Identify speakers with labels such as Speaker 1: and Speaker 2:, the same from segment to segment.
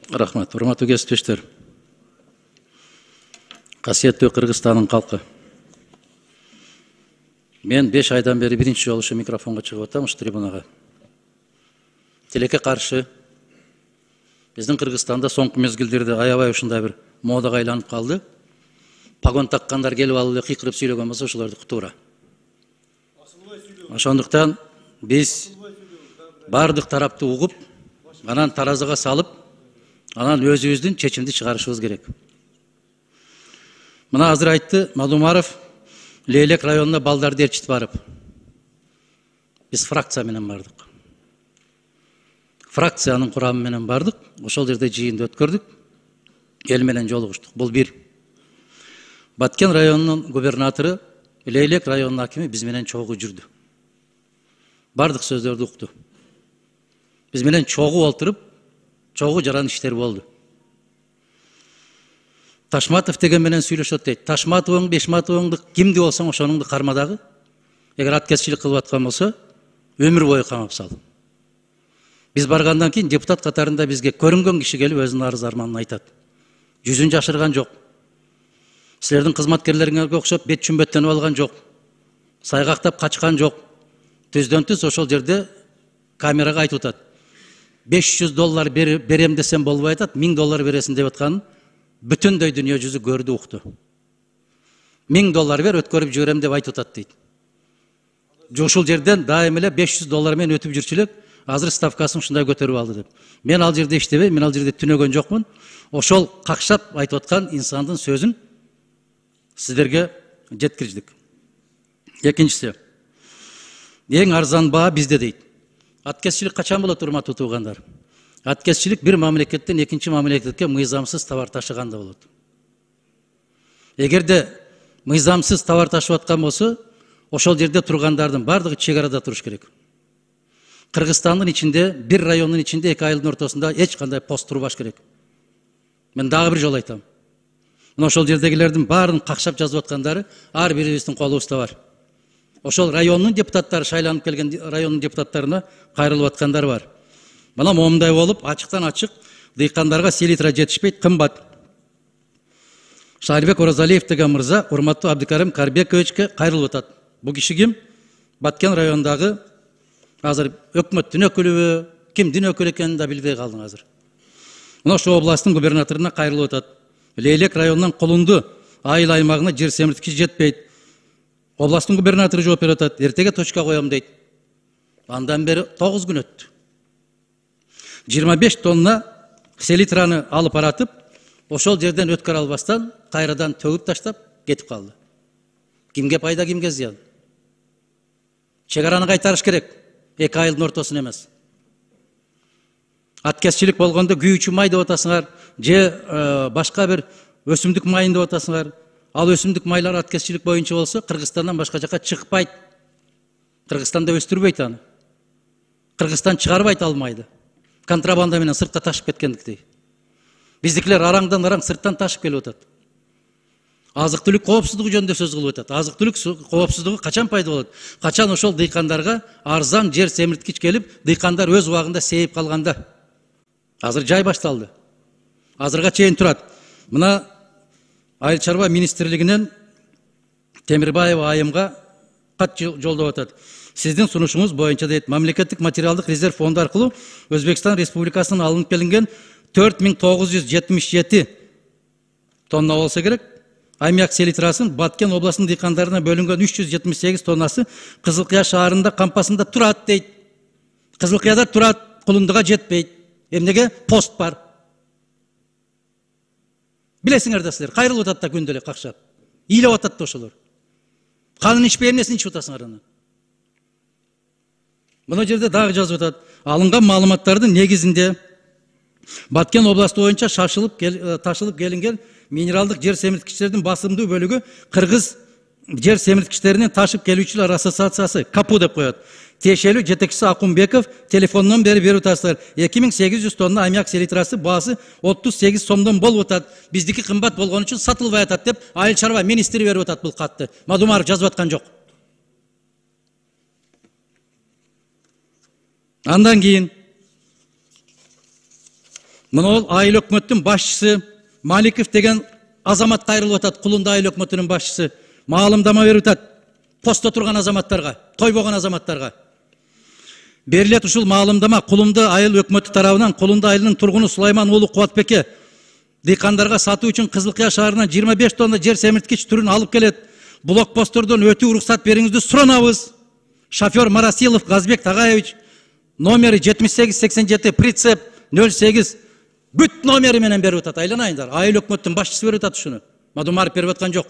Speaker 1: Рахмат. Урматтуу кесиптештер. Касиеттүү Кыргызстандын калкы. Мен 5 айдан бери биринчи жолу ушу микрофонго чыгып атам, ушу трибунага. Тилекке каршы биздин Кыргызстанда соңку мезгилдерде аябай ушундай бир модага айланып калды. Погон таккандар келип алып эле кыйкырып сүйлөгөн болсо ошолордуку туура. Ошондуктан биз бардык тарапты угуп, анан таразыга салып, анан өзүбүздүн чечимди чыгарышыбыз керек. Мына азыр айтты Мадумаров Лейлек районуна балдарды ээрчитип барып. Биз фракция менен бардык. Фракциянын курамы менен бардык. Ошол жерде жыйынды өткөрдүк. Эл менен жолугуштук. Бул бир. Баткен районунун губернатору, Лейлек районунун акими биз менен чогуу жүрдү. Бардык сөздөрдү укту. Биз менен чогуу олтуруп, чогуу жаран иштер болду. Ташматов деген менен сүйлөшөт дейт. Ташматовың, Бешматовыңды кимди болсоң ошонуңду карма дагы. Эгер аткезчилик кылып аткан болсо, өмүр бою камап сал. Биз баргандан кийин депутат катарында бизге көрүнгөн киши келип өзүнүн арыз арманын айтат. Жүзүн жашырган жок. Силердин кызматкерлериңерге окшоп бет чүмбөттөнүп алган жок. Сайгактап качкан жок. Түздөн түз ошол жерде камерага айтып атат. $500 берем десем болбой атат, $1000 бересиң деп атканын бүтүндөй дүйнө жүзү көрдү, укту. $1000 бер, өткөрүп жиберем деп айтып атат дейт. Ушул жерден дайым эле $500 менен өтүп жүрчүлүк, азыр ставкасын ушундай көтөрүп алды деп. Мен ал жерде иштебейм, мен ал жерде түнөгөн жокмун. Ошол какшап айтып аткан инсандын сөзүн сиздерге жеткирдик. Экинчиси, эң арзан баа бизде дейт. Аткезчилик качан болот, урматтуу туугандар? Аткезчилик бир мамлекеттен экинчи мамлекетке мыйзамсыз товар ташыганда болот. Эгерде мыйзамсыз товар ташып аткан болсо, ошол жерде тургандардын бардыгы чек арада туруш керек. Кыргызстандын ичинде, бир райондун ичинде 2 айылдын ортосунда эч кандай пост турбаш керек. Мен дагы бир жол айтам. Мына ошол жердегилердин баарын какшап жазып аткандары ар бирибиздин колубузда бар. Ошол районун депутаттары, шайланып келген районун депутаттарына кайрылып аткандар бар. Мына момундай болуп, ачыктан ачык дыйкандарга селитра жетишпейт, кымбат. Шарибек Оразалиев деген мырза урматтуу Абдикарим Карбековичке кайрылып атат. Бул киши ким? Баткен районундагы азыр өкмөттүн өкүлүбү, кимдин өкүлү экенин да билбей калдың азыр. Мына ошол областтын губернаторуна кайрылып атат. Лейлек районунан Кулунду айыл аймагына жер семирткич жетпейт. Областтын губернатору жооп берип атат. Эртеге точка коем дейт. Андан бери 9 күн өттү. 25 тонна селитраны алып баратып, ошол жерден өткөрө албастан кайрадан төгүп таштап кетип калды. Кимге пайда, кимге зыян? Чек араны кайтарыш керек. 2 айылдын ортосун эмес. Аткезчилик болгондо күйүүчү май деп атасыңар, же башка бир өсүмдүк майын деп атасыңар. Ал өсүмдүк майлар аткезчилик боюнча болсо, Кыргызстандан башка жака чыкпайт. Кыргызстанда өстүрбөйт аны. Кыргызстан чыгарбайт ал майды. Контрабанда менен сыртка ташып кеткендиктей. Биздикилер араңдан араң сырттан ташып келип атат. Азык-түлүк коопсуздугу жөнүндө сөз кылып атат. Азык-түлүк коопсуздугу качан пайда болот? Качан ошол дыйкандарга арзан жер семирткич келип, дыйкандар өз убагында сейип калганда. Азыр жай башталды. Азырга чейин турат. Мына Айыл чарба министрлигинен Темирбаева айымга кат жолдоп атат. Сиздин сунушуңуз боюнча дейт, мамлекеттик материалдык резерв фонду аркылуу Өзбекстан Республикасынан алынып келинген 4977 тонна болсо керек. Аймак селитрасын Баткен областынын дыйкандарына бөлүнгөн 378 тоннасы Кызылкыя шаарында кампасында турат дейт. Кызылкыяда турат, Кулундуга жетпейт. Эмнеге? Пост бар. Билесиңер да силер, кайрылып атат да күндө эле какшап. Ыйлап атат да ошолор. Канын ичпей эмнесин ичип атасыңар анан? Мына жерде дагы жазып атат. Алынган маалыматтардын негизинде Баткен областы боюнча ташылып келинген минералдык жер семирткичтердин басымдуу бөлүгү Кыргыз жер семирткичтеринен ташып келүүчүлөр ассоциациясы КАПУ деп коет. Тиешелүү жетекчиси Акунбеков телефондон берип атасыздар. 2800 тонна аймак селитрасы баасы 38 сомдон болуп атат. Биздики кымбат болгон үчүн сатылбай атат деп айыл чарба министри берип атат бул катты. Мадумаров жазып аткан жок. Андан кийин Мына ол айыл өкмөттүн башчысы Маликов деген азамат кайрылып атат, Кулунда айыл өкмөтүнүн башчысы маалымдама берип атат постто турган азаматтарга, тойбогон азаматтарга. Берилет ушул маалымдама Кулунда айыл өкмөтү тарабынан Кулунда айылынын тургуну Сулайман уулу Кубатбекке дыйкандарга сатуу үчүн Кызылкыя шаарынан 25 тонна жер семирткич түрүн алып келет. Блокпосттордон өтүү уруксат бериңизди суранабыз. Шофер Марасилов Газбек Тагаевич, номери 7887 прицеп 08 бүт номери менен берип атат. Айланайындар. Айыл өкмөттүн башчысы берип атат ушуну. Мадумаров берип аткан жок.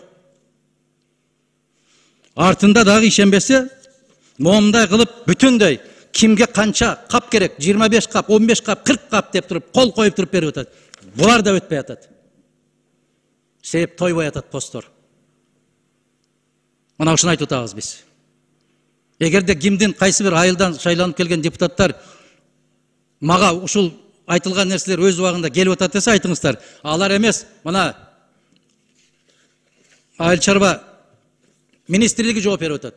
Speaker 1: Артында дагы ишенбесе, момундай кылып бүтүндөй кимге канча кап керек? 25 кап, 15 кап, 40 кап деп туруп, кол коюп туруп берип атат. Булар да өтпөй атат. Себеп тойбой атат посттор. Мына ушуну айтып атабыз биз. Эгерде кимдин кайсы бир айылдан шайланып келген депутаттар мага ушул айтылган нерселер өз убагында келип атат десе айтыңыздар. Алар эмес, мына айыл чарба министрлиги жооп берип атат.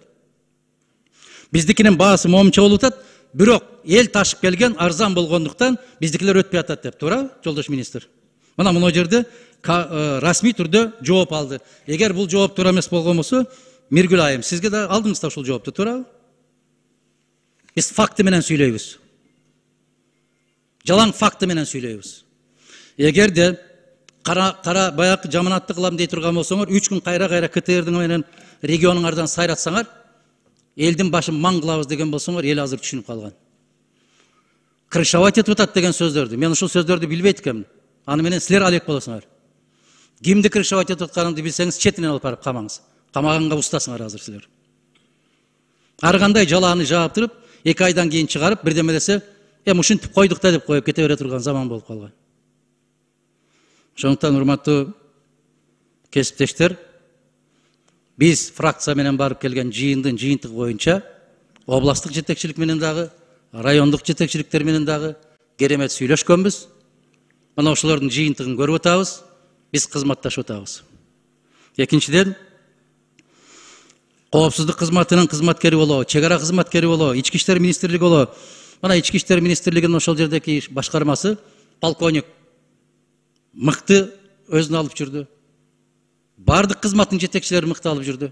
Speaker 1: Биздикинин баасы момунча болуп атат, бирок эл ташып келген арзан болгондуктан биздикилер өтпөй атат деп, туура, жолдош министр? Мына мына жерде расмий түрдө жооп алды. Эгер бул жооп туура эмес болгон болсо, Миргүл айым, сизге да алдыңыз да ушул жоопту, туура? Биз факты менен сүйлөйбүз. Жалаң факты менен сүйлөйбүз. Эгерде кара баягы жаманатты кылам дей турган болсоңор, 3 күн кайра КТРдин менен регионуңардан сайратсаңар, элдин башын маң кылабыз деген болсоңор, эл азыр түшүнүп калган. Крышевать этип атат деген сөздөрдү. Мен ушул сөздөрдү билбейт экенмин. Аны менен силер алек болосуңар. Кимди крышевать этип атканыңды билсеңиз, четинен алып барып камаңыз. Камаганга устасыңар азыр силер. Ар кандай жалааны жаап туруп, 2 айдан кийин чыгарып, бирдеме десе, ушинтип койдук да деп коюп кете бере турган заман болуп калган. Ошондуктан урматтуу кесиптештер, биз фракция менен барып келген жыйындын жыйынтыгы боюнча областтык жетекчилик менен дагы, райондук жетекчиликтер менен дагы керемет сүйлөшкөнбүз. Мына ошолордун жыйынтыгын көрүп атабыз, биз кызматташып атабыз. Экинчиден, коопсуздук кызматынын кызматкери болобу, чек ара кызматкери болобу, ички иштер министрлиги болобу. Мына ички иштер министрлигинин ошол жердеги башкармасы полковник мыкты өзүн алып жүрдү. Бардык кызматтын жетекчилери мыкты алып жүрдү.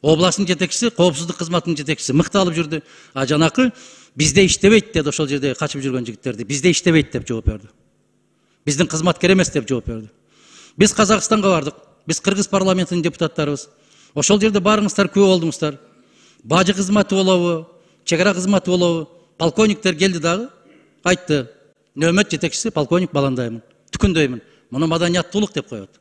Speaker 1: Областын жетекчиси, коопсуздук кызматынын жетекчиси мыкты алып жүрдү. А жанакы бизде иштебейт деди, ошол жерде качып жүргөн жигиттерди. Бизде иштебейт деп жооп берди. Биздин кызматкер эмес деп жооп берди. Биз Казакстанга бардык. Биз Кыргыз парламентинин депутаттарыбыз. Ошол жерде барыңыздар, күбө болдуңуздар. Бажы кызматы болобу, чек ара кызматы болобу, полковниктер келди дагы, айтты. Нөмөт жетекчиси полковник Баландаймын. Түкүндөймүн. Муну маданияттуулук деп коет.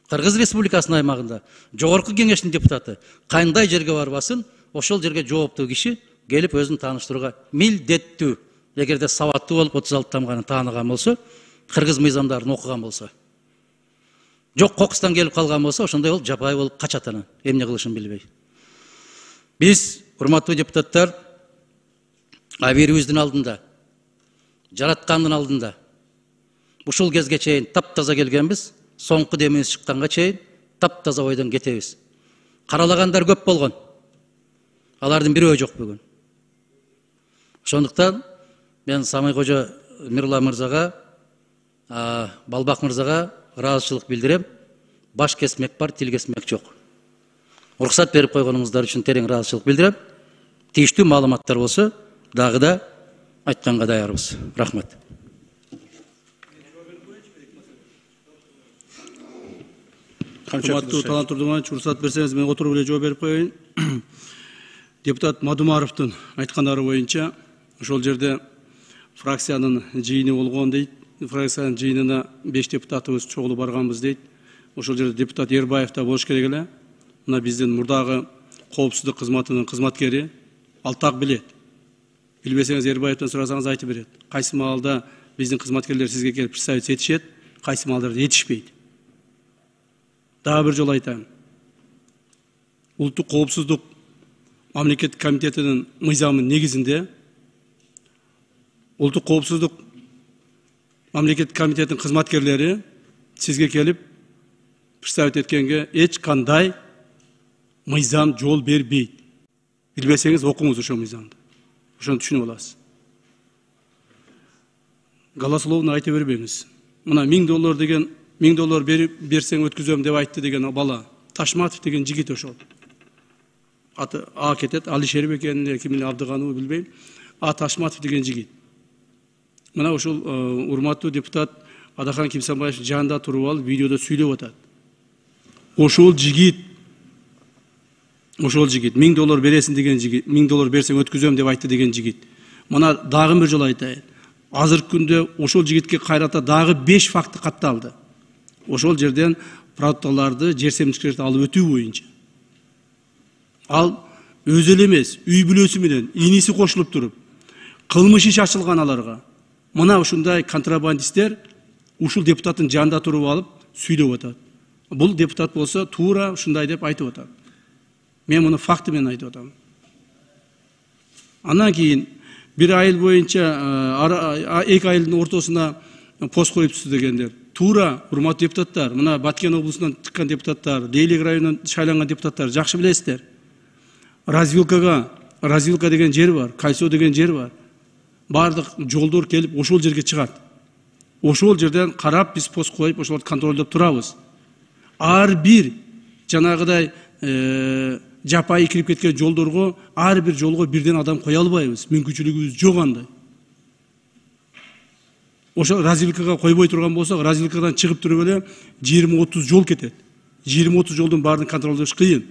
Speaker 1: Кыргыз Республикасынын аймагында жогорку кеңештин депутаты кандай жерге барбасын, ошол жерге жооптуу киши келип өзүн тааныштырууга милдеттүү. Эгерде сабаттуу болуп 36 тамганы тааныган болсо, кыргыз мыйзамдарын окуган болсо. Жок кокустан келип калган болсо, ошондой болуп жапай болуп качат анан, эмне кылышын билбей. Биз, урматтуу депутаттар, абийирибиздин алдында, жараткандын алдында ушул кезге чейин таптаза келгенбиз, соңку демибиз чыкканга чейин таптаза ойдон кетебиз. Каралагандар көп болгон. Алардын бирөө жок бүгүн. Ошондуктан мен Самый кожо Мирла мырзага, Балбак мырзага ыраазычылык билдирем. Баш кесмек бар, тил кесмек жок. Уруксат берип койгонуңуздар үчүн терең ыраазычылык билдирем. Тийиштүү маалыматтар болсо, дагы да айтканга даярбыз. Рахмат.
Speaker 2: Урматтуу Талант Турдуманович, уруксат берсеңиз мен отуруп эле жооп берип коеюн. Депутат Мадумаровдун айткандары боюнча, ошол жерде фракциянын жыйыны болгон дейт. Фракциянын жыйынына 5 депутатыбыз чогулу барганбыз дейт. Ошол жерде депутат Ербаев да болуш керек эле. Мына биздин мурдагы коопсуздук кызматынын кызматкери ал так билет. Билбесеңиз Ербаевден сурасаңыз айтып берет. Кайсы маалда биздин кызматкерлер сизге келип представить этишет, кайсы маалдарда этишпейт. Дагы бир жолу айтайын. Улуттук коопсуздук мамлекеттик комитетинин мыйзамынын негизинде улуттук коопсуздук мамлекеттик комитетинин кызматкерлери сизге келип представить эткенге эч кандай мыйзам жол бербейт. Билбесеңиз окуңуз ошол мыйзамды. Ошону түшүнүп аласыз. голословно айта бербеңиз. Мына $1000 деген $1000 берсең өткүзөм деп айтты деген бала. Ташматов деген жигит ошол. Аты А кетет, Алишер бекен, кимин Абдыганов билбейм. А Ташматов деген жигит. Мына ошол урматтуу депутат Адахан Кимсанбаев жанында туруп алып видеодо сүйлөп атат. Ошол жигит $1000 бересин деген жигит, $1000 берсең өткүзөм деп айтты деген жигит. Мына дагы бир жолу айтайын. Азыркы күндө ошол жигитке кайрата дагы 5 факты катталды. Ошол жерден продукталарды, жер семчиликтерди алып өтүү боюнча. Ал өзү эле эмес, үй бүлөсү менен иниси кошулуп туруп, кылмыш иш ачылган аларга. Мына ушундай контрабандисттер ушул депутаттын жанында туруп алып сүйлөп атат. Бул депутат болсо туура ушундай деп айтып атат. Мен муну факты менен айтып атам. Андан кийин bir айыл боюнча 2 айылдын ортосуна пост коюпсуз дегендер. Туура, урматтуу депутаттар, мына Баткен облусунан чыккан депутаттар, Дейлик районунан шайланган депутаттар жакшы билесиздер. Развилка деген жер бар, Кайсо деген жер бар. Бардык жолдор келип ошол жерге чыгат. Ошол жерден карап биз пост коюп ошолорду контролдоп турабыз. Ар бир жанагыдай жапайы кирип кеткен жолдорго ар бир жолго бирден адам кое албайбыз. Мүмкүнчүлүгүбүз жок андай. Ошо развилкага койбой турган болсок, развилкадан чыгып туруп эле 20-30 жол кетет. 20-30 жолдун баарын контролдош кыйын.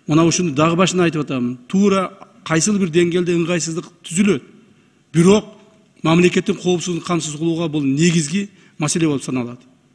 Speaker 2: Мына ушуну дагы башынан айтып атам. Туура кайсыл бир деңгээлде ыңгайсыздык түзүлөт. Бирок мамлекеттин коопсуздугун камсыз кылууга бул негизги маселе болуп саналат.